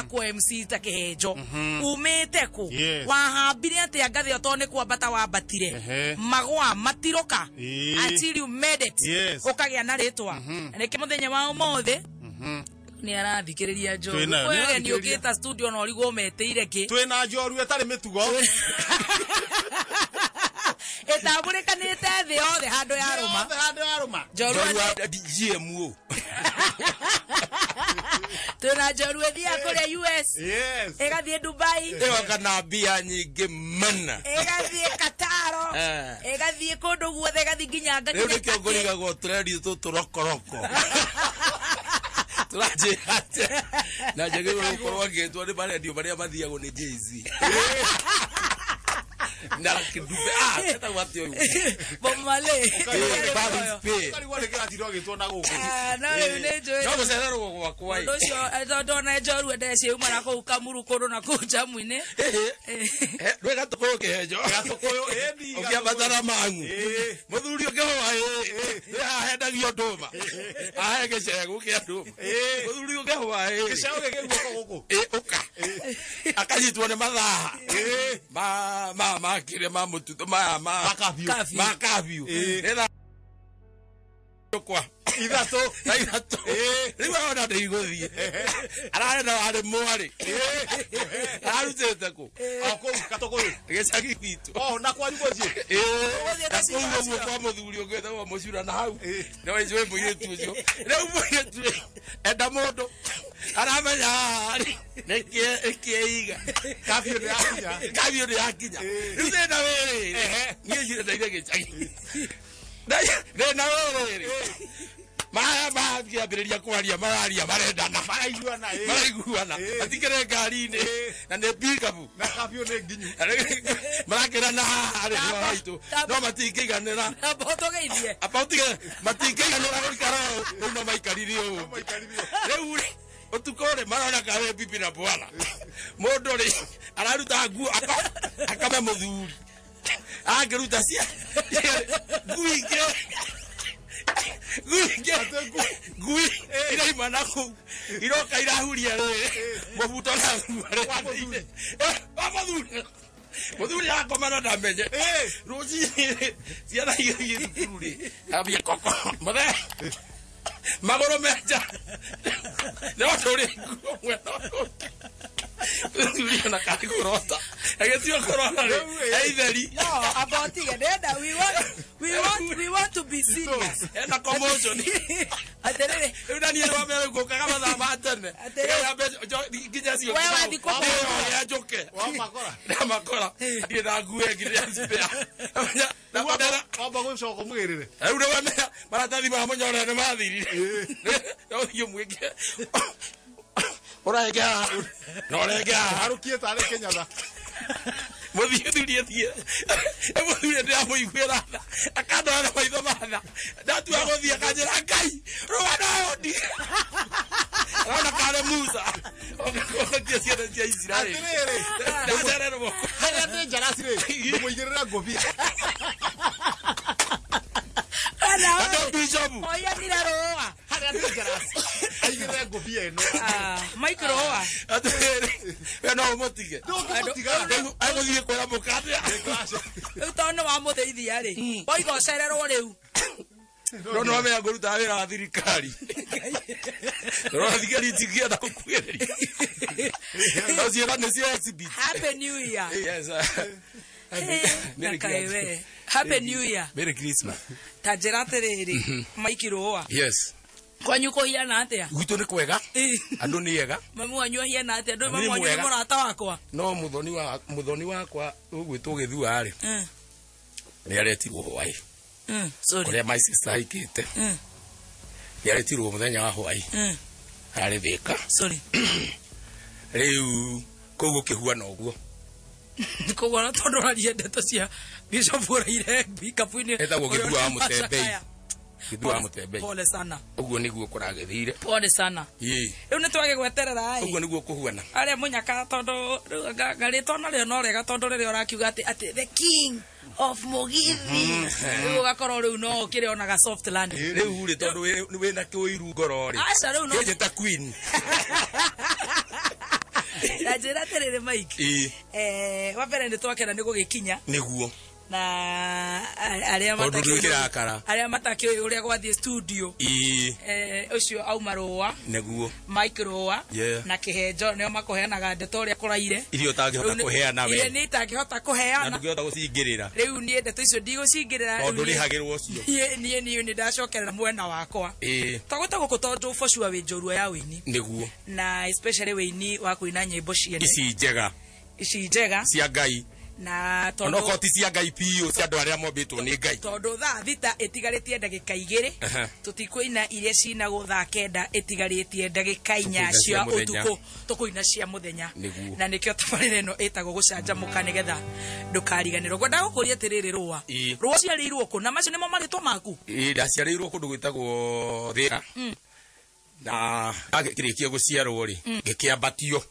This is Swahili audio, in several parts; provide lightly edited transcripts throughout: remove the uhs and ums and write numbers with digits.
kwa MC ta kihejo umete ku wahambire ate ngathi otone kwambata wambatire magwa matiroka until you made it ukagia na ritwa niki muthenya wa umothe ni arathikiriria Njoru wewe ni ukita studio no rigo meteire ki twina Njoru etari mitugo etaburekanite thi yothe handu ya ruma Njoru GMO tuna Njoru ethia kure US egathie Dubai kana bia nyingi mana egathie Kataro egathie kundu guothe egathie nginya ngakinya rĩu nĩkĩo ngũrigagwo tũrendi tũtũrokoroko tũranjĩ ate na njagĩrĩirwo gũkorwo ngĩtwo nĩ marendio marĩa mathiagwo nĩ Jay-Z na kidube kata wati oyu bomale karigwa lekera tiro gitwo na guku na ne joe no gucererwo gwa kwai ndo na Njoru ndece uma na ku kamuru kono na ku jamu-ini rwega tukoyo kihejo gatukoyo endi ukiambatara mangu muthuri ukihoa hendagio nduma ahege cegu kia nduma muthuri ukihoa gicego gĩkĩguoko gũkũ uka akanyitwo nĩ mathaa makire mamututo makabiu nenda kwa ithato riwa ona ndigũthie ararenda arĩ mwari arutĩte ku katokoyo gĩcagi gitu na kwa nyugoje ũguo kwa mũthuri ũngĩthagwo mũcura na hau no njũĩ mũirĩtu ũcio rĩu mũirĩtu enda mũndũ aramenya nĩkĩiga kabio nĩ yakinya rĩu thĩna wĩrĩ niĩ njire ndaire gĩcagi thĩna wĩrĩ makiambĩrĩria kwaria mararia marendana maraiguana matikĩre ngari-inĩ na nĩ pikapu na kabio nĩ nginyu marakĩrana harĩ haitũ no matingĩiganĩra matingĩiganĩra gũikara rĩu no maikarire ũũ rĩu ũtukũ rĩ maroneka wĩ bibi na bwana mũndũ rĩ araruta nguo akame mũthuri angĩruta cia ngui iraima na kũu iroka irahuria rĩ mũbuto na mũthuri akomana ndamenye rũcinĩ ciana igĩthiĩ thukuru rĩ ambia koko mũthee magũrũ menja nĩ ũndũ ũrĩ nguo mwena ũyũ na karĩ kũrota agĩtio kũrota rĩ itheri about it nenda we want to be serious na commotion aterere rĩu Daniel wa mbere gũkaga mathaa ma tene nginya cio wewe thikũ ya njoke wa makora ndiĩ na nguo ngire spare na badala amba gũcoka mwĩrĩre rĩu nĩ wamenya maratathi ma mũnyore nĩ mathirire no thiĩ mwĩngĩ ũrega arukie tarĩ Kenyatta mũthuri mũthuri ndĩramũiguĩra tha akandora maitho matha ndatua gũthiĩ akanjĩra Ngai rũa ndi arona karĩ Musa okagia ciana cia Isiraeli ndacererwo harĩa ndĩ njarasi rĩ ndĩmũigĩrĩra ngũbia Ando Bishop oya nira roa harĩa ndĩ njarasi aigĩrĩra ngũbia ĩno Mike roa we no ũmũtige agũthiĩ kwĩra mũkande rĩu tondũ nĩ wamũtheithia rĩ oiga ũcererwo rĩu no no wamenya ngũruta wĩra wa thirikari no thigari itingĩenda gũkuhĩrĩria no ciĩra nĩcio exhibit Happy New Year yes Happy New Year Merry Christmas tanjĩra atĩrĩrĩ Mike roa yes kwanyu kũhiana atĩa gwitũ nĩ kwega andũ nĩ ega mami wanyu ahiana atĩa andũ mami wanyu nĩ mũrata wakwa no mũthoni wakwa ũgwĩtwo Gĩthua rĩ nĩ aretirwo hwaĩ ũrĩa my sister aikĩte nĩ aretirwo mũthenya wa hwaĩ harĩ Thĩka rĩu kũu gũkĩhuana ũguo kũguo no tondũ ũraria ndeto cia Bishop ũraire ikabu-inĩ etagwo Gĩthua wa Mũtembei Gĩthua wa Mũtembei pole sana ũguo nĩguo kũragĩthire pole sana rĩu nĩ twagĩgweterera ũguo nĩguo kũhuana arĩa mũnyaka tondũ ngarĩtwo narĩo no rega tondũ rĩrĩa ũrakiuga atĩ the king of Mugithi rĩu ũgakorwo rĩu no ũkĩrĩ onaga soft land rĩu rĩ tondũ wĩna kĩũiru ngoro rĩ aca rĩu no ta queen Najira terere Mike. Wapere ndi twakera ni gugikinya. Niguo. Na aria mataki uria gwathie studio ucio aumaroa neguo Mike Roa na Kihenjo nio makoheanaga ndeto uria kuraire irio tangihota kuheana we ni tangihota kuheana na ngihota gucingirira riu ni ndeto icio ndigucingirira tondu rihagirwo cio ni ndacokerera mwena wakwa tagweta guku tondu Foshua wi njorua ya wini neguo na especially wini wa kuina nyimbo ciene ici njega cia Ngai na tondu no koti cia Ngai pio cia andu aria mombitwo ni Ngai tondu thaa thita itigaritie ndagika 2 tutikuina iria cina guthaa kenda itigaritie ndagika 4 cia utuku tukuina cia muthenya na nikio tabarire no etago gucanjamuka nigetha ndukariganirwo gwenda gukuria tiriri Rua ciarirwo ku na macio nimo maritwo maku ndaciarirwo kundu gwitagwo Thika na agikirikia guciarwo ri ngikiambatio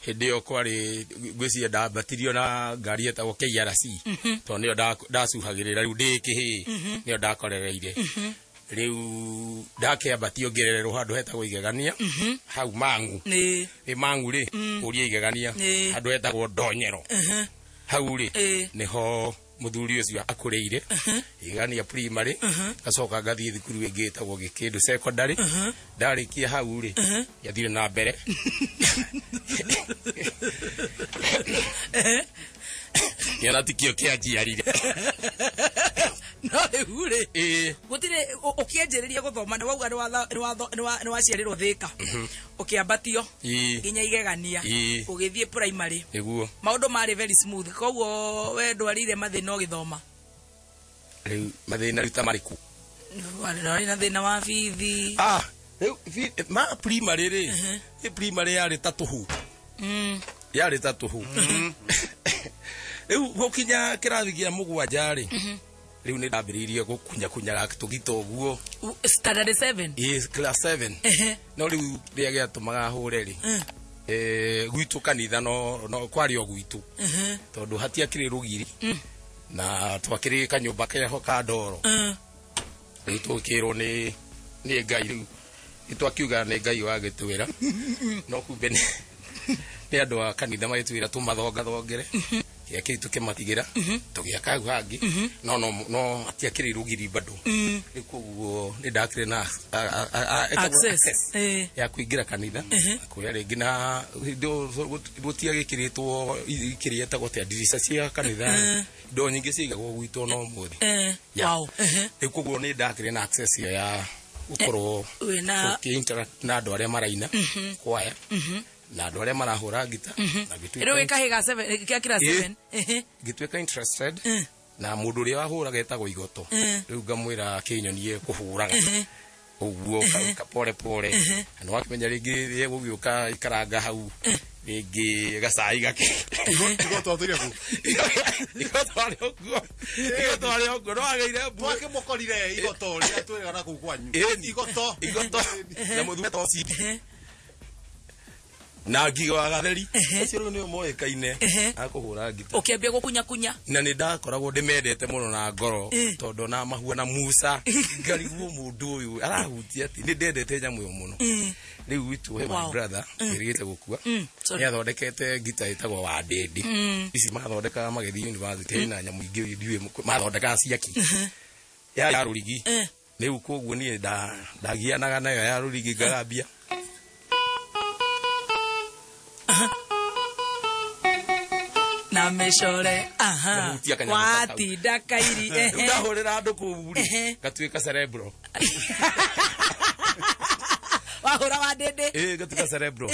hindi yo kwari gwiciria ndambatirio na ngari etagwo KRC to nio ndacuhagirira riu ndikihi nio ndakorereire riu ndakiambatio ngerererwo handu hetagwo Igegania hau Mangu ni Mangu ri uria Igegania handu hetagwo Ndonyero hau ri niho muthuri ucio akureire Igegania primary gacoka ngathie thukuru ingi etagwo Gikindu secondary ndarikia hau ri yathire na mbere yana tikio kianjiarire no hure gutire ukienjereria guthoma ni wauga ni waciarirwo Thika ukiambatio nginya Igegania ugithie primary niguo maundu mari very smooth koguo we ndwarire mathina ugithoma riu mathina ruta mariku wari na thina wa bithi ma primary ri primary yari tatuhu yari tatuhu riu gukinya kirathi gia mugwanja ri riu ni ndambiririe gukunya tugito guo standard 7 class 7 no riu ria giatumaga hure ri gwitu kanitha no kwari o gwitu tondu hatiakire rugiri na twakire kanyumba keho ka ndoro riu tukirwo ni Ngai riu itwakiuga ni Ngai wa gitwira no kumbe ni andu a kanitha magitwira tumathongere yake tukematigira tugiaka hangi no atiakire rugiri bado nikuo ni ndakire na access ya kuingira kanitha kuya ringi na gutia gikiritwo ikirieta gote dirisa cia kanitha ndo nyingi cigagwo gwitwo no muthi wow nikuo ni ndakire na access ya ukoro na interact na andu aria maraina kwaya na andu aria marahura ngita na gitwika ero wekahiga 7 kia kira 7 gitwika interested na mundu ria wahura getagwo Igoto riu ngamwira kinyonie kuhuraga uguo pole anu akimenya ringi gugiuka ikaranga hau ringi gacai gake Igoto athiria ku Igoto ari oguo no ageire twake mokorire Igoto ria twega na ku kwanyu Igoto na muthu to cidi na ngigo agatheri ucio ni moekaine akuhura ngita ukiambia gukunya na ni ndakoragwo ndimendete muno na ngoro tondu na mahuana Musa ngariguo mundu uyu arahutia ati ni ndendete nyamu yo muno riu witu my brother irigite gukua ni athondekete ngita itagwo wa Ndindi ici mathondeka magithi university na nyamu ingi ndiwe mathondeka ciaki ya rurigi riu koguo ni ndagianaga nayo ya rurigi ngagambia na meshore wati dakairi ndahurira andu kuburi gatwika cerebro wahura wa Ndindi gatwika cerebro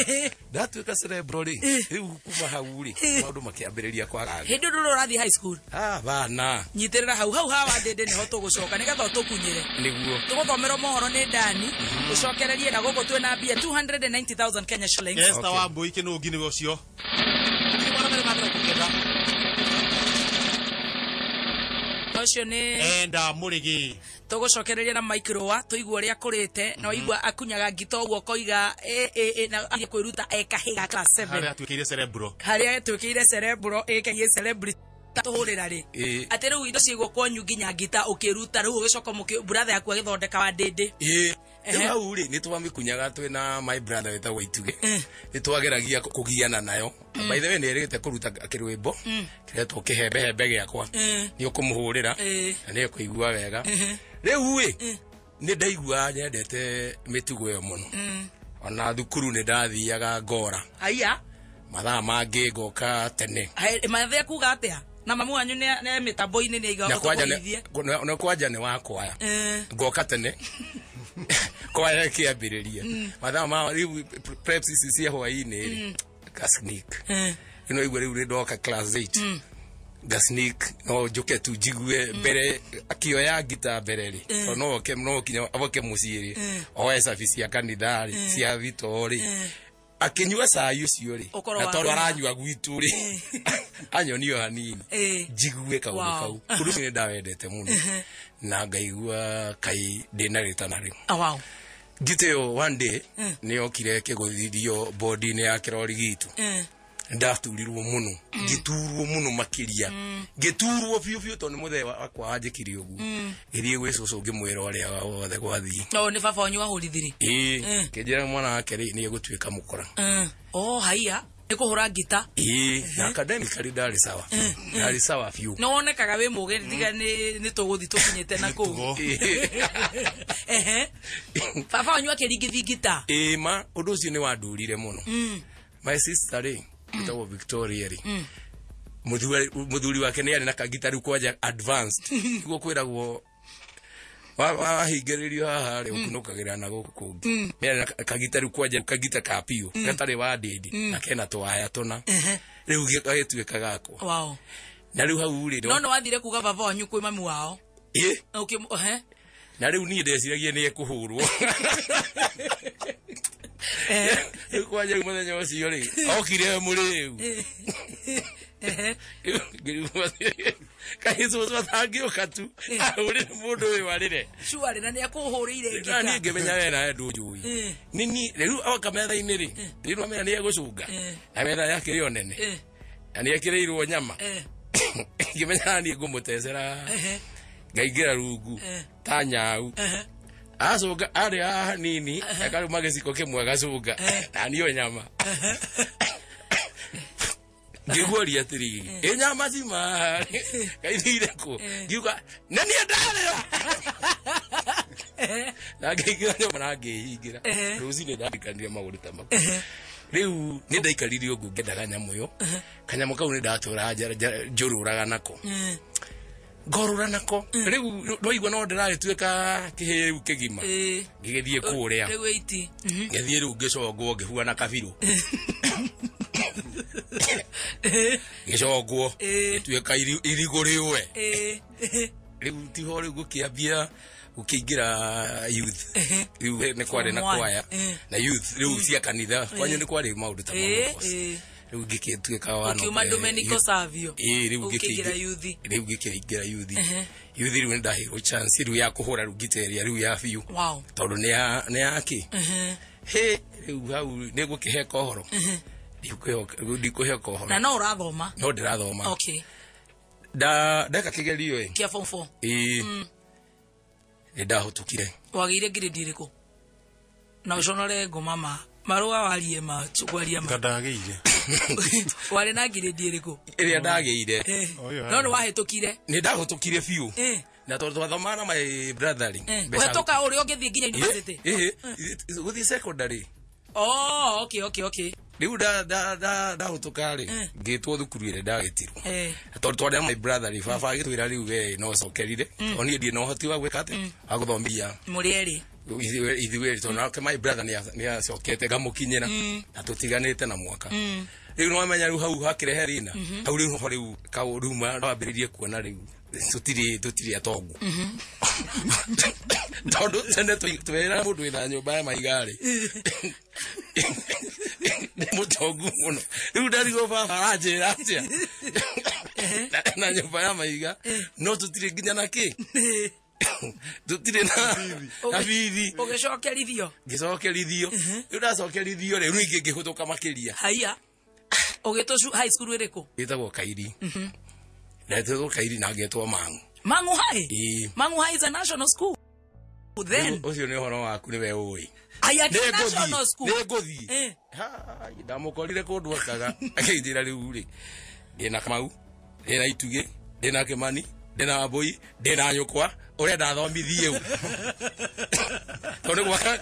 ndatwika cerebro ri riu kuma hau ri maundu makiambiriria kwaga hindi ndu urathi high school bana nyitirira hau wa Ndindi niho tugucoka nigetha tukunyire niguo tuguthomero mohoro ni Dani ucokererie na gugu twina mbia 290,000 Kenya shillings Esther Wambui kinungi ni ucio ucio ni enda murigi tugucokereria na Mike Roa tuigua ria kurite na igua akunyaga ngito guo koiga na ari kwiruta ekahiga class 7 haria twikire cerebro ekahiga celebrity tuhurira ri ati riu indo ciigwo kwanyu nginya ngita ukiruta riu ugicoka brother yaku agithondeka wa Ndindi hau ri ni twamikunyaga twina my brother wetagwo Ituge ni twageragia kugiana nayo by the way ni erite kuruta kirwimbo kiretwo kihembe hembe giakwa ni ukumuhurira na ni kuigua wega riu wi ni ndaigua nyendete mitugo yo muno ona thukuru ni ndathiaga ngora haya mathaa mangi ngoka tene mathaa kuga atia na mamu wanyu ne mitambo-ini ni igao kuthithie na kwanja ni wakwaya ngoka tene kwaya kiambiriria mathaa ma preps cia hwaini gasnik igua riu ndoka class 8 gasnik no njuke tu jigue mbere akioya gita mbere ri no kinya aboke muciiri oe service ya kanithari cia vitori akinyua cai ucio ri na tondu aranyua gwitu ri anyonio hanini jigue kaundu kau kundu ni ndawendete muno na ngaigua kai ndina ritana ri wow giteo one day ni okire kiguthithio body ni ya kirori gitu ndaturirwo muno giturwo muno makiria giturwo fiu tondu muthe wakwa anjikiri ugu ithie gwi cucu ngimwira uria wothe gwathii no ni baba wanyu wahurithiri kijira mwana wake ri ni egutwika mukora haiya ni kuhura ngita na academically ndari sawa fiu no wonekaga wi muge ndiga ni tuguthi tukinyete na ku baba wanyu akiringithi ngita ma undu ucio ni wandurire muno my sister ri itawo Victoria ri muthuri wake ni ari na kagita ru kwaja advanced iguo kwiragwo wahingiririo haha ri ukunukagira na guku kungi ni kagita ru kwaja kagita ka piu gatari wa ndindi na kena twaya tuna riu gagituika gako wow na riu hau ri no wathire kuga baba wanyu kwi mamu wao okay na riu ni ndeciragia ni ekuhurwo kwaja muthenya ucio ri okire muriu kai so thangio katu uri mundu we warire shuari na ni akuhurire ngita ni ngimenya wena ndu njui nini riu akametha-ini ri riu amenya ni egucunga ametha yake ri onene na ni ekireirwo nyama ngimenya ni ngumutecera ngaigira rungu ta nyau acuga ari hanini akaruma giciko kimwe gacunga na niyo nyama ngiguoria atiri nyama cima kaithire ku ngiuga na ni ndarira na ngigira nyama na ngihingira rucini ndakanire maguru ta maku riu ni ndaikaririe ugu ngendaga nyamu yo kanyamu kau ni ndatura njururaga nako ngorura nako riu ndoigua no ndirarituika kihiu kigima ngigithie kuria riu iti ngithie riu ngicongwo ngihua na kabiru gicongwo gituika irigo riwe riu tiho riu gukiambia ukiingira youth riu ni kwari na kwaya na youth riu cia kanitha kwanyu ni kwari maundu ta mamwe riu ngikituika wano ukiuma Domenico Savio riu ngikiingira youth riu ndahirwo chance riu ya kuhura riu giteria riu ya fiu wow tondu ni yaki riu hau ni gukihe kohoro ndikuhe kohoro na no urathoma no ndirathoma okay ndeka kigerio kia form 4 ndahutukire wagire grade iriku na uconore ngoma marua warie ma chukwaria ma ndagire wale na grade iriku iria ndageire no no wahetukire ni ndahutukire fiu na tondu twathomana my brother wetoka uri ongithie nginya university guthi secondary okay riu ndahutuka ri ngitwo thukuru ire ndagitirwo tondu twari my brother baba agitwira riu we no cokerire oni ndie no hoti wa gwika ati aguthomia muri eri ithiweri tondu my brother ni acokete ngamukinyira na tutiganite na mwaka riu no amenya riu hau hakirehe rina hau riu kauruma ndambiririe kuona riu tutiri atongu tondu tene twera mundu ina nyumba ya maigari mutongu muno riu ndarigo baba anjira atia na nyumba ya maiga no tutiri nginya na ki tutire na bibi ugicokerithio riu ndacokerithio riu ingi ngihutuka makiria haiya ugitucu high school iriku itagwo Kairi na itagwo Kairi na ngetwo Mangu High is a national school then ucio ni horo waku ni we ui aya national school ne gothi ha ndamukorire kundu akaga akinjira riu ri ndina Kamau ndina Itugi ndina Kimani ndina Wambui ndina Nyukwa urenda thomithie u tondu gwaka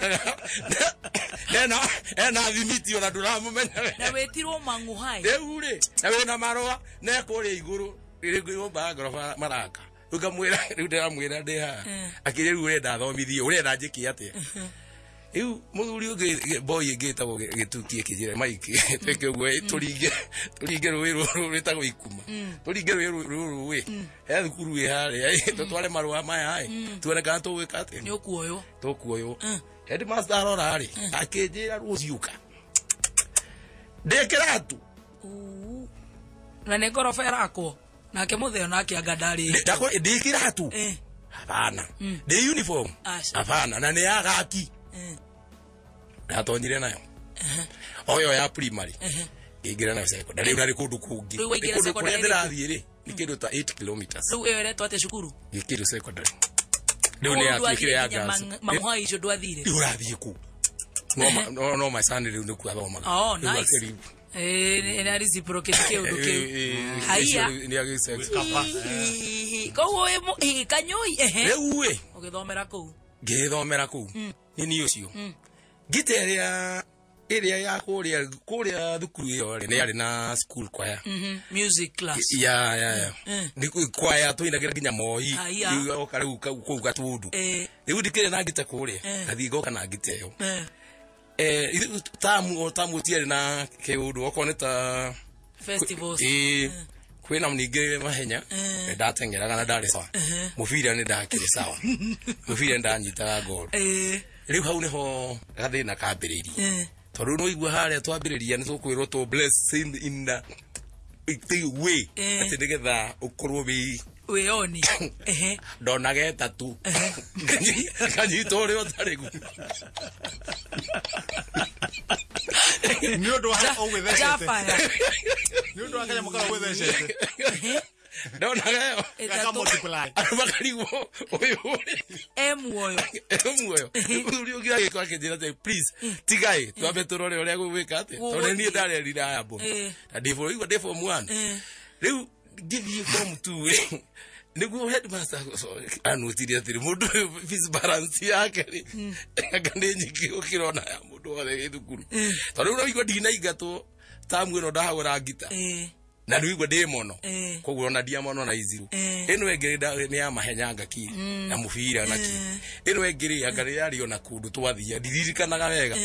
ena thimiti ona nduramumenya na wetirwo Mang'uhai riu ri na wina marua ne kuria iguru riri ngorofa maraka ukamwira riu ndiramwira ndi ha akire riu urenda thomithie urenda njiki atia riu muthuri ungi boy ngitagwo Gitukie kijira maiki tweke gwe turinge rui rwitagwo Ikuma turinge rui we he thukuru we hare tutware marua maya tuone kana tugwika atia ni ukuoyo tukuoyo headmaster arora ri akinjira ruciuka ndekiratu na ne ngorofa yakwo nake mutheo nake angandari ndako ndikiratu hapana the uniform hapana na ne agaki natonyire nayo oyo ya primary ingira na secondary nari kundu kungi kundu kuria ndirathie ri ni kindu ta 8 kilometers riu ere twate cukuru ikiru secondary riu ni atikire ya gas Mang'uhai icio ndwathire urathie ku no my son riu ni ku athomaga oh nice na reciprocate kiundu kiu haya ni agisex kowo kanyoi riu we ugithomera ku ni ucio giteria area ya kuria thukuru iyo ni yari na school choir music class ya ni choir tuinagira ginya moi riu okare ku gatundu riu ndikire na ngite kuria athigo kana ngite yo tamu tiari na kiundu okoneta festivals kwina mninge mahenya ndatengera kana ndari sawa mubira ni ndakire sawa mubira ndanyitaga gol riu hau niho gathina kambiririe tondu no igua haria twambiriria ni tukwirwo to bless in the way ati nigetha ukorwo we oni ndonage tatu kanyito rio tarigu ni undu wa ugwethecete ni undu wa kanya mukara gwethecete ndonage kaka multiply makariwo oyo emuoyo uri ugira gikwa kinjira te please tigai twabe turore uria gwika ate tondu ni ndare rira abo na ndivyo igwa ndivyo mwana riu ngithie form 2 niguo headmaster anutiria atiri mundu fees balance yake ri ngande nyiki ukirona ya mundu wothe githukuru tondu uri igwa ndina ingatwo tamu ino ndahagura ngita na riu igwa ndi mono koguo na dia mono na iziru ino engire ni ya mahenya ngaki na mubira na ki ino engire angari yari ona kundu twathia ndiririkanaga wega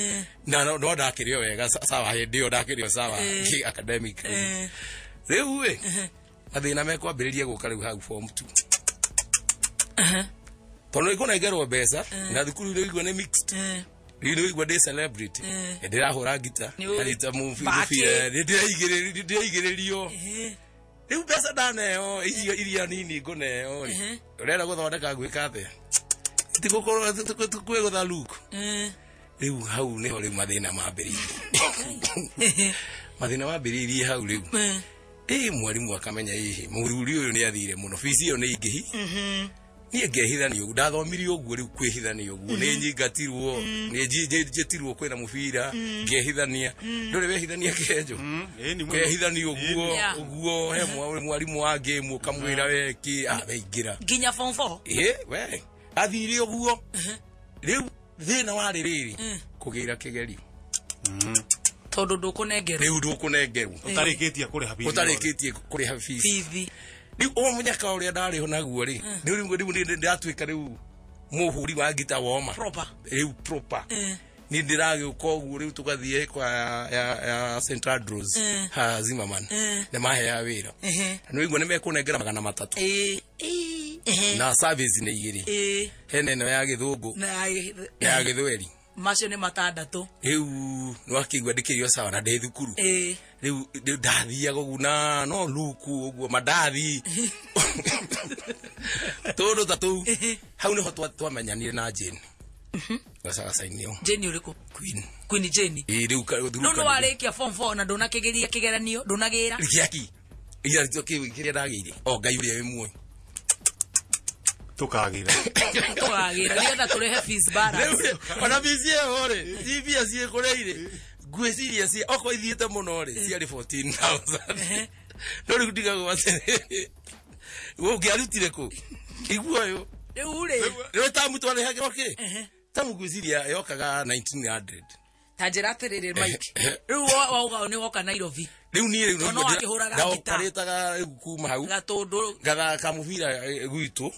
na no ndakirio wega sawa hindi ndakirio sawa ki academic riu we athina mekwambiriria guka riu hau form 2 tondu ikona igerwo mbeca na thukuru riu igwa ni mixed riu igwa ndi celebrity ndirahura ngita arita mubira ndiraigirerio riu mbeca ndaneo iria nini nguneo urenda guthondeka gwika atia tigukorwo kwigutha luku riu hau niho riu mathina mambiririe mathina mambiririe hau riu mwarimu akamenya hihi mururi uyu ni athire muno fees iyo ni ingihi ni ngehithania ugu ndathomirio ugu riu kwihithania ugu ni nyingatirwo ni njitirwo kwina mubira ngehithania nduri wehithania kenjo ngehithania uguo he mwarimu wa game ukamwira weki weingira nginya form 4 we athire uguo riu thina wari riri kugira kigerio tondu ndukunengerwo riu ndukunengerwo utarikitie kuriha fees riu o munyaka uria ndariho naguo ri riu ndatwika riu muhuri wa ngita woma riu proper ni ndiragiuka uguo riu tugathie kwa ya Central Drugs ha Zimmerman ne mahe ya wira no igwa nimekunengera 300 na service ni igiri hene no ya githungu na ya githweri macio ni 6 riu no akigwa ndikirio sawa na ndethukuru riu ndathia guguna no luku uguo mandathi todo tatu hau niho twamenyanire na Jane gasaga sainio Jane uriku Queen Jane riu no warikia form 4 na ndona kigeria kigeranio ndunagira riaki iya kiria ndagire o ngai uria we muoyo tukagira nigetha turehe fees balance ona bizie hore tibia cie kureire gwiciria cie oko ithiete muno ri ciari 14,000 no riu ndigago watere wo ngiarutire ku iguoyo riu tamu tware hage oke tamu gwiciria yokaga 1900 tajira atiriri Mike riu wauga ni woka Nairobi riu ni riu no akihuraga gita paretaga kuma hau gatundu gathaka mubira gwitu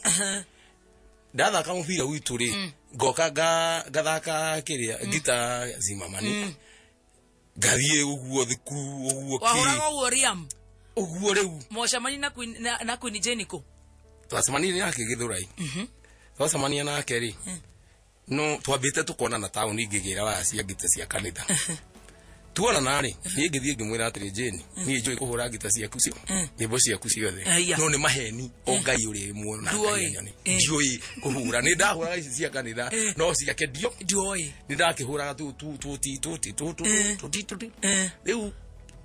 ndathaka mubira gwitu ri ngoka gathaka kiria gita zimamani gathie uguo thikuru uguo ki wahuraga uguo Riam uguo riu mocamani na Queen Jeniko twacamani nake Githurai twacamania nake ri no twambite tukona na town ingigira wa cia gita cia kanitha tuona nari ni ngithie ngimwira atiri Jeni ni njoi kuhura gita ciaku cio nyimbo ciaku ciothe no ni maheni o ngai uri muona nyoni njoi kuhura ni ndahura ici cia kanitha no ciake dio ndioi ni ndakihuraga tu riu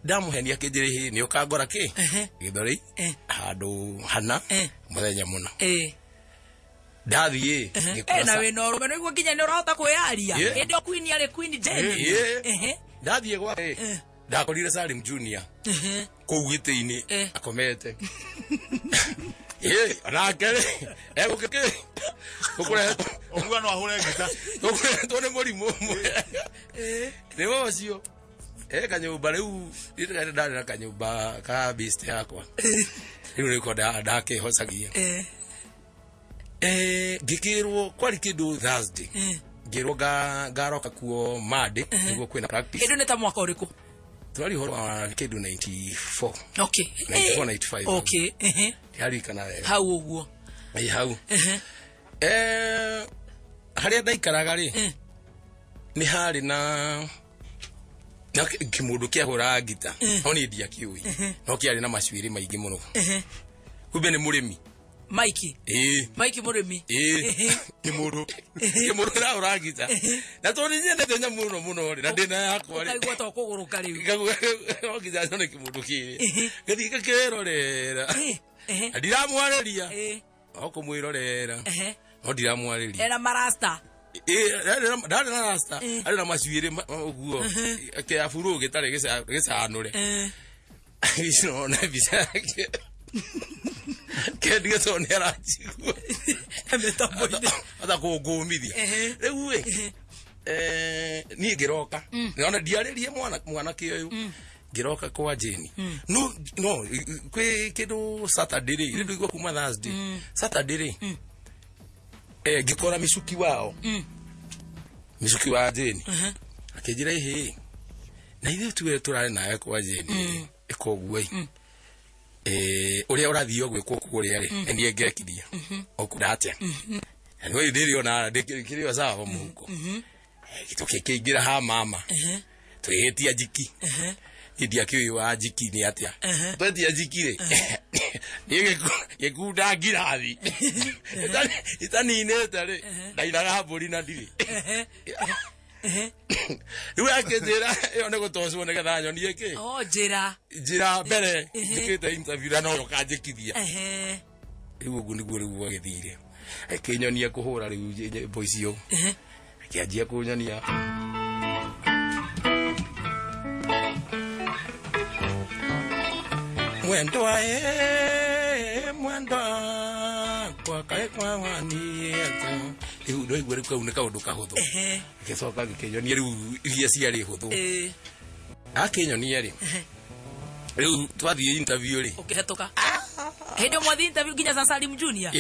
ndamuhenia kinjiri ni ukangora ki Githurai handu hana muthenya muno ndathie na we no rume no nginya ni urahota kwiaria hindi o Queen ari Queen Jenny ndathie gwa ndakorire Salim Junior kou giti-ini akomete anakere egukike ukurehetwo omuga no ahure gita ukurehetwo ni murimu ni wocio kanyumba riu ndari na kanyumba ka beast yakwa riu niko ndakihocagia ngikirwo kwari kindu Thursday ngirwo ngaroka kuo Monday niguo kwina practice kindu neta mwaka uriku twari horo wa kindu 94 okay 94 95 okay yari kana hau uguo hau haria ndaikaraga ri ni hari na kimundu kia hura gita no ni ndia kiui no kiari na macuiri maingi muno kumbe ni murimi Mikey Mikey murimi kimundu na hura gita na to ni nyende nya muno na ndina yakwa ri kaigwa to kuguruka riu no gita no kimundu kiri gathi gakirorera ndiramwareria okumwirorera no ndiramwareria era marasta ndari na rasta ari na macuiri uguo ke afuru gitare gicanure no na bisa ke ndigeto ni arachigu ata kungumithia riu ni ngiroka nona ndiaririe mwana kiyo ngiroka kwa Jeni no kwi kindu Saturday ri ndu igwa kuma Thursday Saturday ri ngikora micuki wao micuki wa Jeni akijira ihe na ithe tuwe turare nawe kwa Jeni ikoguoi uria urathio gwikwo kuria ri endie ngekiria okuratia anwe ndirio na ndikirio sawa muhuko gitoke kiingira ha mama twetia jiki ndia kiwi wa jiki ni atia twetia jiki ri gikunda ngirathi itani inete ri ndairaga mburi na ndiri riu akijira iyo ni gutocwo ni getha nyonie ki njira mbere njikite interview na no yokanjikithia riu ugu niguo riu agithire akinyonia kuhura riu boys yo akianjia kunyonia mwendwa kwa kai kwa wani eto riu ndo igwe riu ne kaundu kahuthu gicoka gikinyonia riu iria ciari huthu akinyonia ri riu twathie interview ri ukihetoka hendo mwathi interview ginya sa Salim Junior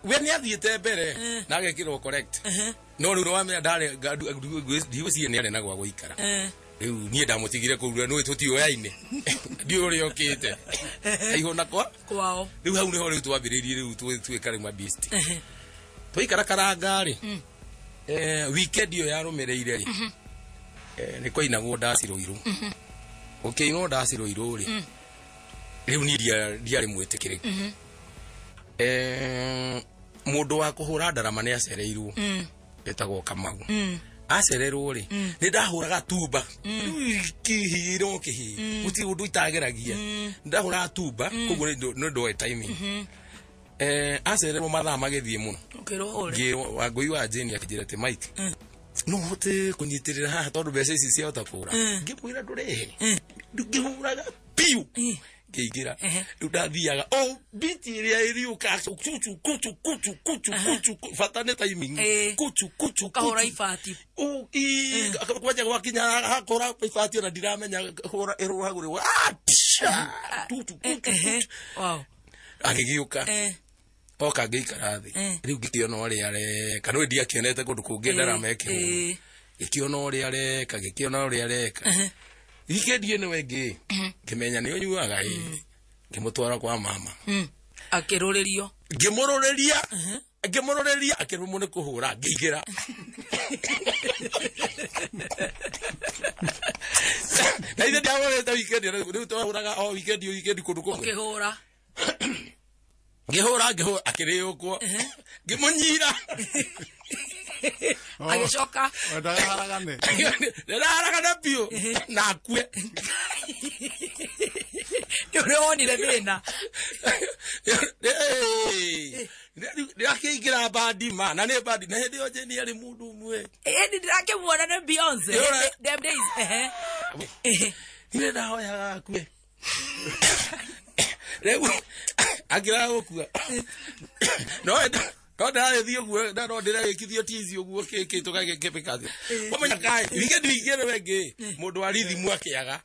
we ni athiete mbere na agekirwo correct no riu wamenya ndare ndiucie ni arena gwa guikara riu nie ndamutigire kurura no tutioyaine ndio uri okite aihona kwao riu hau niho riu twambiririe riu twikare ma beast twaikara karanga ri weekend yo yarumireire ri ni koinagwo ndaciroiru ukeinwo ndaciroiru ri riu ni ndiari mwitikire mundu wa kuhura ndarama ni acereirwo etagwo Kamau acererwo ri ni ndahuraga tumba kihiro kihi uti undu itageragia ndahura tumba koguo no ndo timing acere mo mathaa magithie muno Ukirore Wangui wa Jane akijirete Mike no hote kunyitirira haha tondu mbeca ici cia utakura ngimwira ndurehe ngihuraga piu ngigira riu ndathiaga o biti iria iriuka kuchu fatane timing kuchu kahora ifati kwaja gwakinya hakora ifati na ndiramenya hora iruhagure wa tutu wow agigiuka oka ngikara thi riu ngikiona uria areka no ndia kionete kundu kungi ndarameke gikiona uria areka gikiona uria areka ikendie ni wengi kimenya ni onyuaga ngimutwara kwa mama akirurerio ngimuroreria akirumu ni kuhura ngigira na ide ndiawoleta weekend riu twahuraga o weekend kundu kungi ukihura ngihura akiriukwo ngimunyira agicoka ndaharagane pio na akue yonire thina ndirakĩingĩra bandi ma na nĩ bandi na hĩndĩ ĩyo Jane arĩ mũndũ ũmwe ndirakĩmuona nĩ Beyonce them days nĩ ndahoyaga akue rĩu akĩraga gũkua no ndarĩthiĩ ũguo no ndĩragĩkithio tizi ũguo tũgagĩkĩpĩkathio ũmenya kaĩ weekend ingĩ wengi mũndũ wa rithimu akĩaga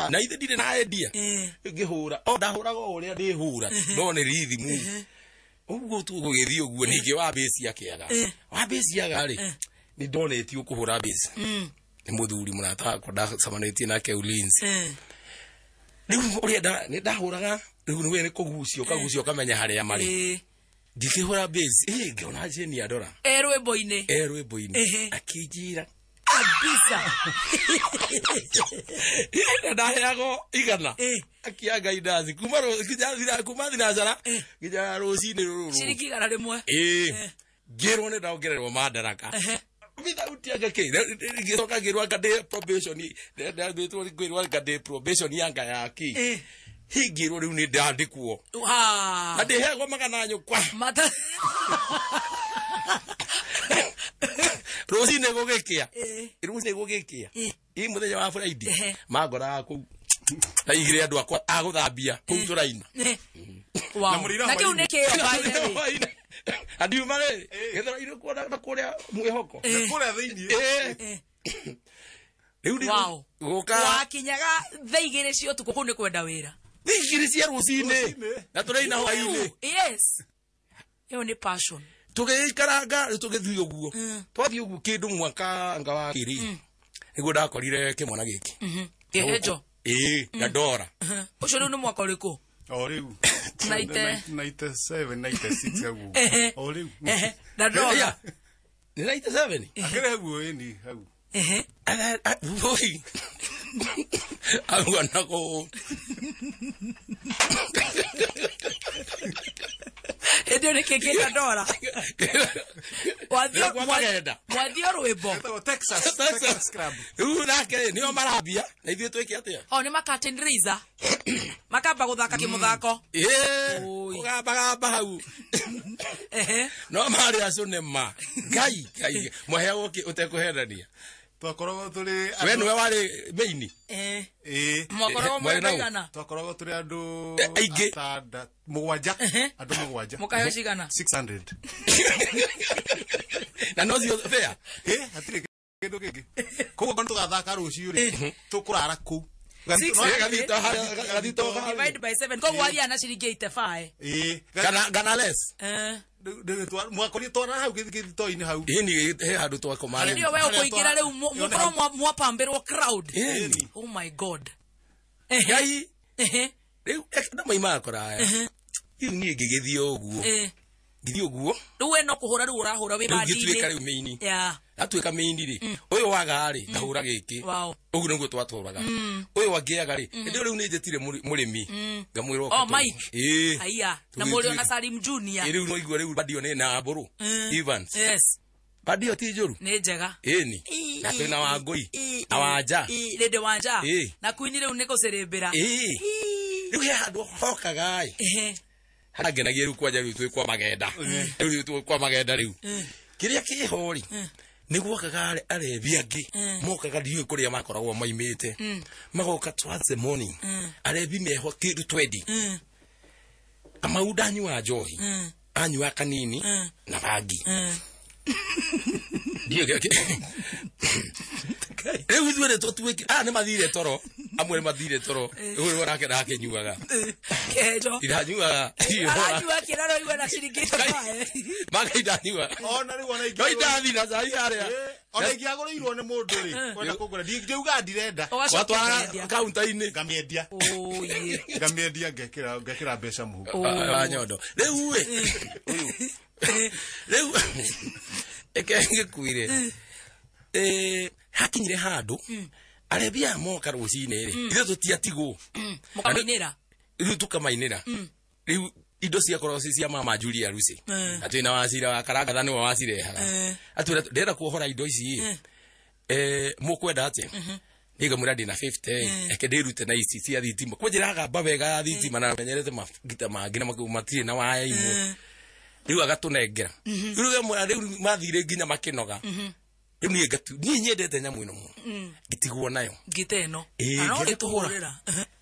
na ithe ndirĩ na idea ngĩhũra ndahũraga ũrĩa ndĩhũra no nĩ rithimu ũguo tũgũgĩthiĩ ũguo ningĩ wa base akĩaga wa base aga-rĩ nĩ ndonetio kũhũra base nĩ mũthuri mũrata wakwa ndacemanĩtie nake Ulinzi rĩu ũrĩa nĩ ndahũraga rĩu nĩ kũgucio kagucio kamenya harĩa marĩ ngĩkĩhũra base ngĩona Jane andora rwĩmbo-inĩ akĩnjĩra kabisa ndaheagwo igana akianga indathi kuma thinacara nginya rũcinĩ rũrũ ciringi igana rĩmwe ngĩrwo nĩ ndaongererwo mandaraka without ngĩcoka ngĩrwo ngade probation yanga yaki ngĩrwo rĩu nĩ ndandĩkwo na ndĩheagwo magana nyũkwa rũcinĩ gũgĩkĩa mũthenya wa Friday mangoraga kũu na igĩrĩ andũ akwa agũthambia kũu tũraina na kĩu nĩ kĩo andiuma rĩ gĩthora-inĩ kuona na kũrĩa mwĩhoko kũrĩa thĩinĩ rĩu gũka wakinyaga thaa igĩrĩ cia ũtukũ kũu nĩ kwenda wĩra thaa igĩrĩ cia rũcinĩ na tũraina hwainĩ yes ĩyo nĩ passion tũgĩikaranga tũgĩthiĩ ũguo twathiĩ ũguo kĩndũ mwaka anga wa kĩrĩ nĩguo ndakorire kĩmwana gĩkĩ kĩhenjo na Dora ũcio rĩu nĩ mwaka ũrĩkũ o rĩu 97 96 aguo o rĩu na Dora nĩ 97 akĩrĩ aguo ĩni hau agwanako ndio nikikita Dora mwathio rwimbo Texas Club nake nio marambia na ithuĩ twĩke atĩa nĩ makatin Riza makamba guthaka kimuthako ugamba hau no marĩ acũne ma ngai mwaheagwo ũtekũhendania twakoragwo tũrĩ we nĩwe warĩ maini mwakoragwo mũigana twakoragwo tũrĩ andũ aingĩ mũgwanja andũ mũgwanja mũkahe cigana 600 na no cio fair hatirĩ kĩndũ kĩngĩ koguo tũgathaka rũciũ rĩ tũkũrara kũu divide by 7 koguo aria na ciringi 85 kana less mwakoria twara hau gĩthito-inĩ hau he handũ twakomarĩ ndio wewe ũkũingĩra rĩu mũkorwo mwapambĩrwo crowd oh my god ngai rĩu na maima kora iu niĩ ngĩgĩthiĩ ũguo rĩu we no kũhũra rĩu ũrahũra wĩ bandinĩ ngĩtuĩka rĩu maini atuĩka maini rĩ ũyũ waga-rĩ ngahũra gĩkĩ ũguo nĩguo twatũraga ũyũ angĩaga rĩ ndio rĩu nĩ njetire mũrĩmi ngamwĩra Mike haiya na mũrĩ ona Salim Junior rĩu no igua rĩu badio nĩ na Mbũrũ Evans badio ti njũru nĩ njega ĩni na twĩna Wangui na Wanja rĩndĩ Wanja na Queen rĩu nĩ gũcirĩmbĩra rĩu he handũ hokaga hagenagia riu kwanja riu twi kwa magenda riu twi kwa magenda riu kiria kihori niguo kagare arebi angi mokaga ndiu kuria makoragwo maimite magoka twas the morning arebi meho kidu 20 amauda nyua njohi anyua kanini na bagi ndiyo riu ithuĩ nĩtũtuĩke nĩ mathire toro amwe nĩ mathire toro ũyũ nake nake nyuaga kejo iranyuaga aranyua kĩraro igwe na ciringi magĩndanyua ona rĩu ona no indathi na cai harĩa ona ingĩagũrĩirwo nĩ mũndũ rĩ kwenda kũgũra ndiuga ndirenda watwara kaunta-inĩ ngamĩendia ngamĩendia ngekĩra mbeca mũhuko nyondo rĩu rĩu ngĩkuire hakinyire handu arebia moka rucine ri ithu tutiatigwo mukamainira riu tukamainira riu indo cia korosi cia mama Julia Rusi atwina wacira wa karanga thani wa wacirehaga atwira ndera kuohora indo ici mukwenda atia niga muradi na 50 ekedirute na ici cia thitima kwnjiraga babega thitima na menyerete magita mangi na makumatire na waya imwe riu agatunengera riu mathire nginya makinoga riu ni ngatu ni nyendete nyamu ino mu gitigwo nayo giteno ano ri tuhurira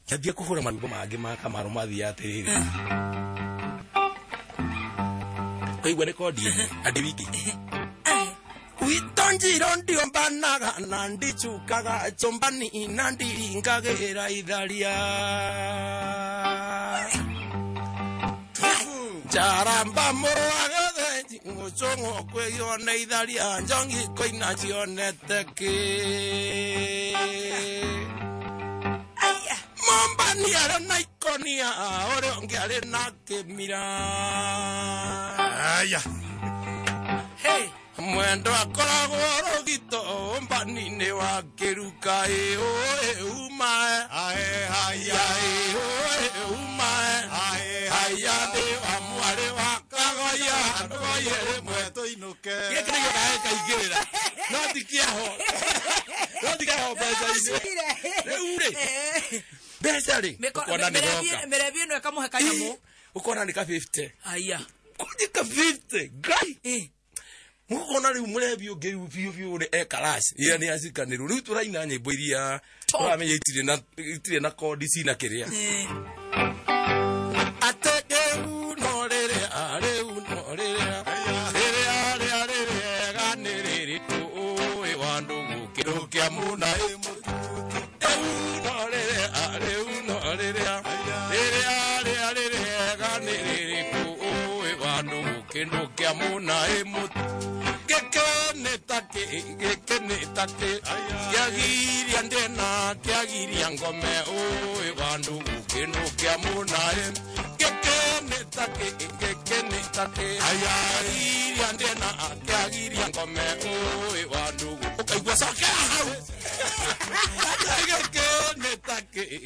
yambia kuhura marugo mangi ma kamaro mathi atiriri kaigwa rekodi andi wiki witonjiro ndio mbanaga na ndichukaga chombani na ndiringagira itharia jaramba moaga ngochongo kweyona itharia njongi koina cioneteke mambani ara na ikonia ore ongiare na kemira aya hey mwendo akoragwo rogito mbani-inĩ wa kĩruka uma haya uma haya ndĩ wa mwarĩ wa kagoya ndoye rĩmwe tũinũke gĩkĩ nĩgĩo nawe kaingĩrĩra no tikĩaho mbeca-inĩ rĩu-rĩ mbeca rĩ ũkona nĩ roka merebi ĩno ĩkamũhe kanyamũ ũkona nĩ ka 50 aya kũnjĩ ka 50 ngai mukona riu murebi ungiru biu ni ekarash ira ni asikaniru riu turaina nyimbo iria turamenye itire na kodi sina kiria ateke unorere are unorere are ganiriri tu oe wandu gukirukia muna unorere are unorere are ganiriri tu oe wandu gukirukia muna gekene take yagiria ndena yagiria ngome oe bandu gukeno kya munae gekene take yagiria ndena yagiria ngome oe bandu ukaigwa sakera hau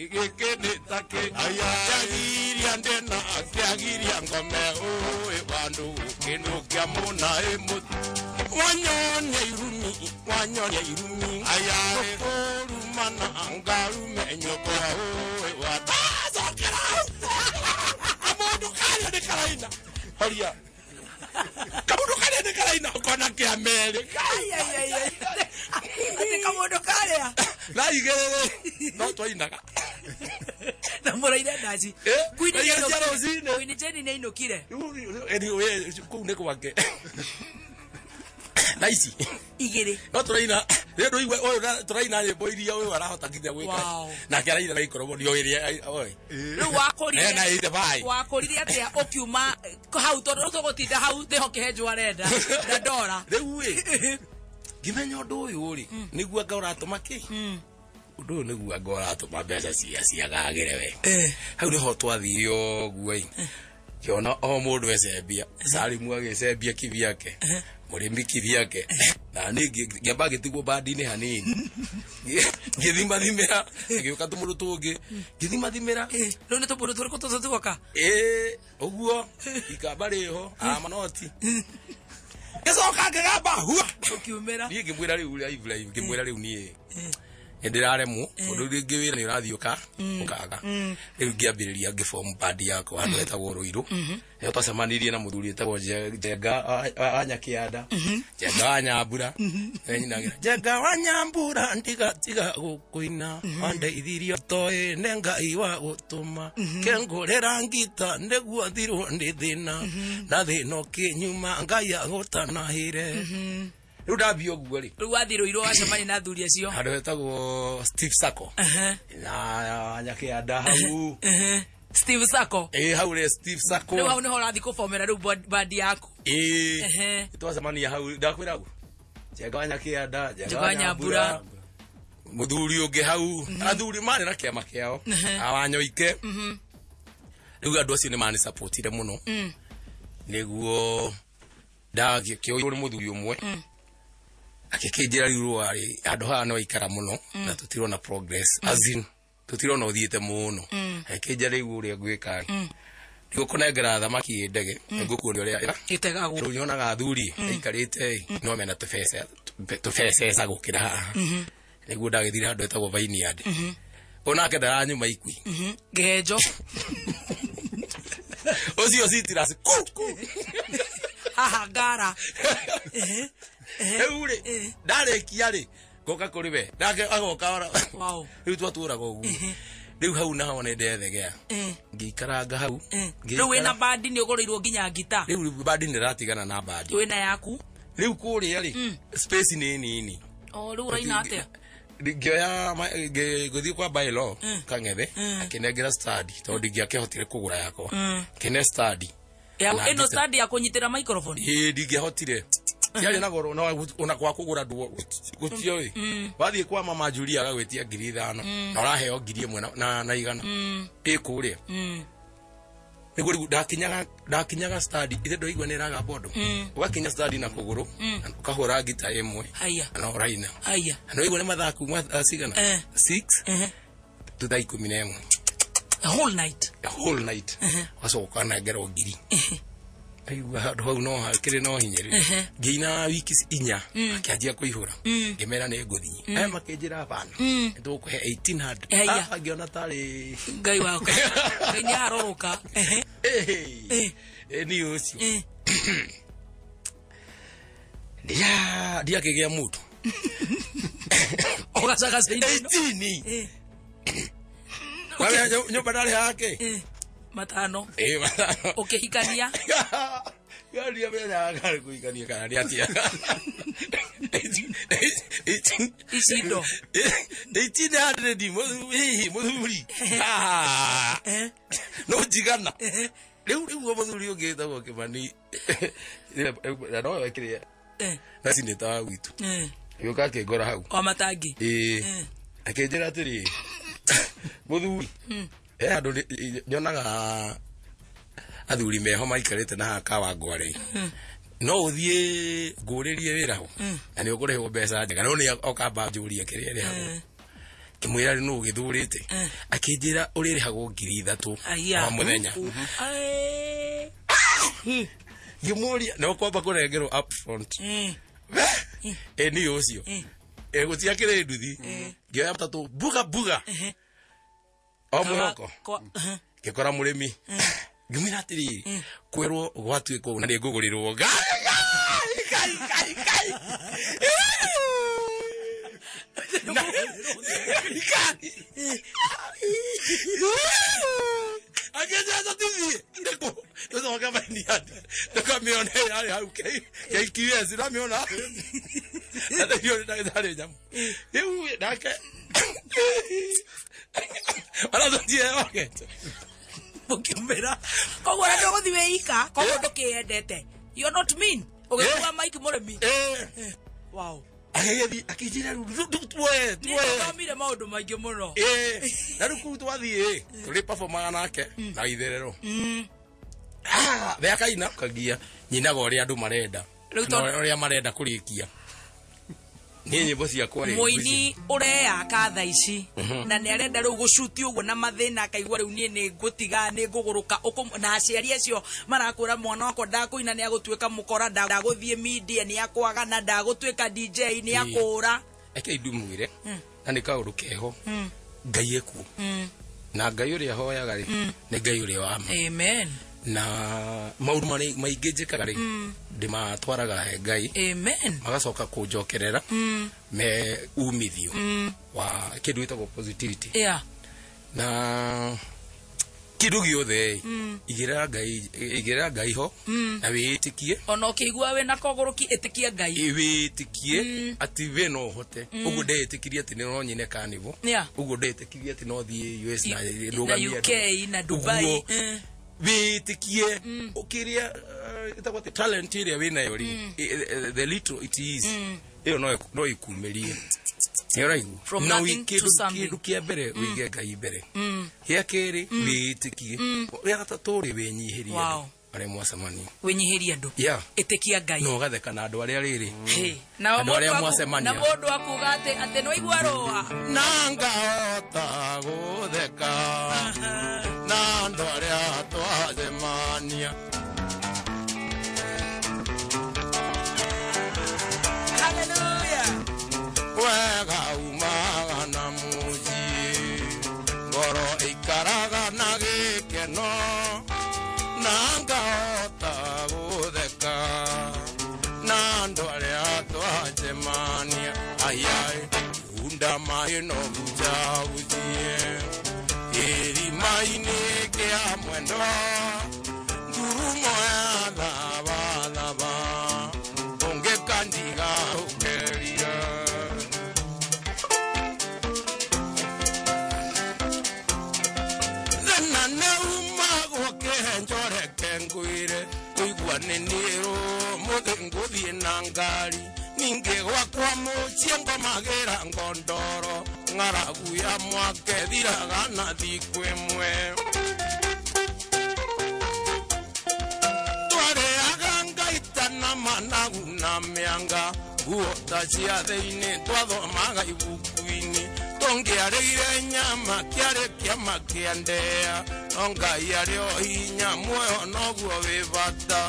gekene take yagiria ndena yagiria ngome oe bandu gukeno kya munae wanyonya irumi ayae korumana angarume nyoko oe watazokera amodo kale de karaina horia kamodo kale de karaina kona kia mele ate kamodo kale la igere no toinaga na moraida ndaji kwini jeni ne inokire anyway kune kwake naisi igere no turaina rero igwe oyo turaina nyimbo iria oyo arahota nginya gwika na kĩaraina na ikorobo ndio iria oi rĩu wakorire na ite bai wakorire atia ukiuma hau tondu tugutinda hau ndiho kihenjwo arenda ndora rĩu ngimenya ũndũ ũyũ rĩ nĩguo ngora atũma kĩ ũndũ ũyũ nĩguo ngora atũma mbeca ciagagĩre we hau nĩho twathire ũguo kiona o mũndũ ecembia Salimu agĩcembia kivyake murimi kivyake na ningi ngamba gitigwo bandi-inĩ hanini ngithima thimira ngĩũka tũmũndũ tũngĩ ngithima thimira rĩu nĩ tũmũndũ tũrĩkũ tũtũ tuoka ũguo ikamba rĩho manoti gĩcoka ngĩgamba hua ũkiumĩra niĩ ngĩmwĩra rĩu Ibrahim ngĩmwĩra rĩu niĩ ndiraremwo undu ringi wira ni urathiuka ukaga riu ngiambiriria ngiform band yako handu hetagwo Ruiru yo twacemanirie na muthuri etagwo Jenga wa Nyakianda Jenga wa Nyambura Jenga wa Nyambura tiga gukuina andeithirio toe ne Ngai wa gutuma kengurera ngita niguo thirwo ndi thina na thino kinyuma Ngai agutanahire riu ndambia guo ri riu athi Ruiru wacemania na athuri acio handu hetagwo Steve Sacco na Nyakianda hau Steve Sacco hau ri Steve Sacco riu hau niho urathi kufomera riu band yaku twacemania hau ndakwira gu Jenga wa Nyakianda Jenga wa Nyambura muthuri ungi hau athuri mari na kiama kiao awanyoike riu andu acio ni mani supportire muno niguo ndagikio uri muthuri umwe akikinjira riu ari andu haha no ikara muno na tutirona progress azin tutirona uthiite muno akikinjira riu uri gwika riu kunengera thamaki ndege ngukuria uri itegagwo riu nyonaga athuri ikarite no mena tufecesa gukira haha niguo ndagithira handu etagwo Vineyard onake ndaranyuma ikwi gejo ocio citirasi haha ngara eure ndarekia ri goka kuri we ndake agoka ora wow riu twaturaga uguo riu hau naho ne ndethegea ngikaranga hau riu wina band ni ugoreirwo nginya ngita riu band ni ratigana na band wina yaku riu kuria ri space ni nini riu uraina atia ngioya guthii kwa bylaw kangethe akinengera study tondu ngiakehotire kugura yakwa kine study eno study ya kunyitira microphone ndingehotire yari na goro no ona kwa kugura ndu gutio wathie kwa mama Julia agagwetia 5,000 na uraheo 1,000 na igana ikuria niguo ndakinyaga study ithe ndoigua ni raga bondo ugakinya study na kuguru ukahura gita imwe haya na uraina haya no igua ni mathaku sigana 6 to 11 a whole night wasoka na ngero ngiri aigua handu hau no hakiri no hinyiri ngiina wiki 4 akianjia kuihura ngimera ni nguthi makinjira bana ndukuhe 1800 ngiona tari Ngai wako Ngai ni aroroka ni ucio dia kigea mutu ogacaga saidi 18 wale nyumba ndari hake matano matano ukihikania gari ya gari kuikania kana ni atia isindo 1800 muthuri no jigana riu muthuri ungitagwo Kimani no wekire na sineta witu yoka kigora hau kwa matangi akinjira atiri muthuri andu nyonaga athuri meho maikarite na haka wa ngware no uthie nguririe wira ho na ni ukurehwo mbeca njega no ni okamba njuria kiria ri hago kimwira ri no ugithurite akinjira uririhagwo 3,000 wa muthenya gimuria no kwamba kurengerwo up front ni ucio gutia kire nduthi ngioya mtatu buga o muhoko ngikora murimi ngimira atiri kwerwo gwatuiko na ngugurirwo kai ageja tativi ndiko ndio kama ni hadi ndio mione yale hauke KQS na miona hata hiyo ndio jamu hiyo dake ala ndio okay mukiumira koguo na ndio guthi weika koguo ndukiendete you not mean ugikuwa Mike Muremi wow akijira tuwe kamire maundu maingi muno na ruku twathie tuli performa nake na itherero thea kaina kagia nyinaga uria andu marenda uria marenda kurikia ni nyimbo cia kwari muini ureya katha ici na ni arenda riu gucuti uguo na mathina akaigua riu ni ngutiga ni nguguruka na aciari acio marakura mwana wako ndakuina ni agutuika mukora ndaguthie media ni akwaga na ndagutuika DJ ni akura eke idumwire na nä kaå rå keho ngai eku na ngai å rä a hoyaga rä nä ngai å rä a wama na maundu maingä njikaga ri ndimatwaraga he ngai magacoka kunjokerera me umithio wa kindu gitagwo positivity na kindu giothe igirira ngai ho na witikie ona ukigua we na koguruki itikie ngai witikie ati we no hote ugu ndetikirie ati no nyine kanivo ugu ndetikirie ati no thie US na UK na Dubai witikie ukiria itakuwa talent ile wina yori the little it is iyo no ikumerie from nothing to something kindu kia mbere wige ngai mbere ya keri witikie ya gatatu ri wenyihiria ari mwasemani wenyihiria ndu itikia ngai no gatheka na andu aria riri na mundu akugate ate no igwa roa nanga ota gutheka na andu aria twacemania wega umaga na muji ngoro ikaraga na gikeno nanga ota gutheka na andu aria twacemania ayai unda mai no bujabuzie eri mai ne kia mwendo ngurumo ya lava onge kandiga ukeria zena neuma gokenjore kenguire kuigua neniro muthenguthie na ngari ninge gwakwa muciengo magira ngondoro ng'aragu ya mwake thiraga na thikũ ĩmwe twareaga ngaita na managu na mĩanga nguo ta cia thĩinĩ twathomaga ibuku-inĩ tũngĩarĩire nyama kĩarĩ kĩama kĩa ndea no Ngai arĩ o hinya muoyo noguo wĩ bata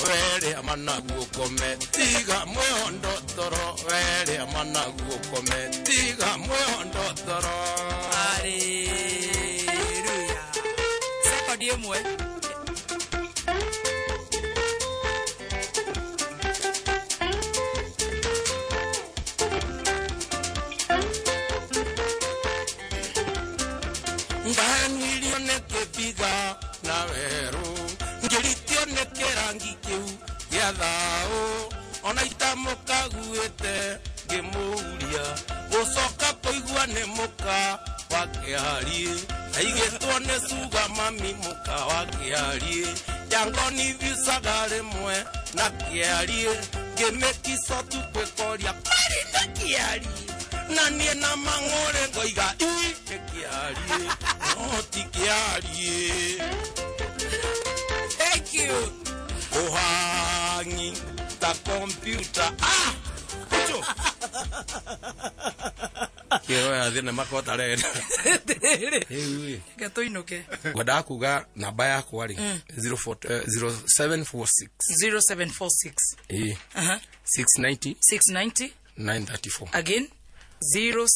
were amanagu kome tiga moyo ndotoro were amanagu kome tiga moyo ndotoro haleluya sasa ndiye mwe ngani lione kepiga na weru ngiritione kerangi kiu ya thao ona itamuka guete ngimuria gucoka kuigua ne muka wa kiari aigitwo ne suga mami muka wa kiari jangoni visagare mwe na kiari ngimekiso tu kwekoria pari na kiari na nie na mangore ngoiga kiari no ti kiari. Thank you. Ohangi ta computer. Kucho. Kero ya thina makota renda. Gato inoke. Gwada kuga namba yakwa ri 0746 0746 690 690 934 again 0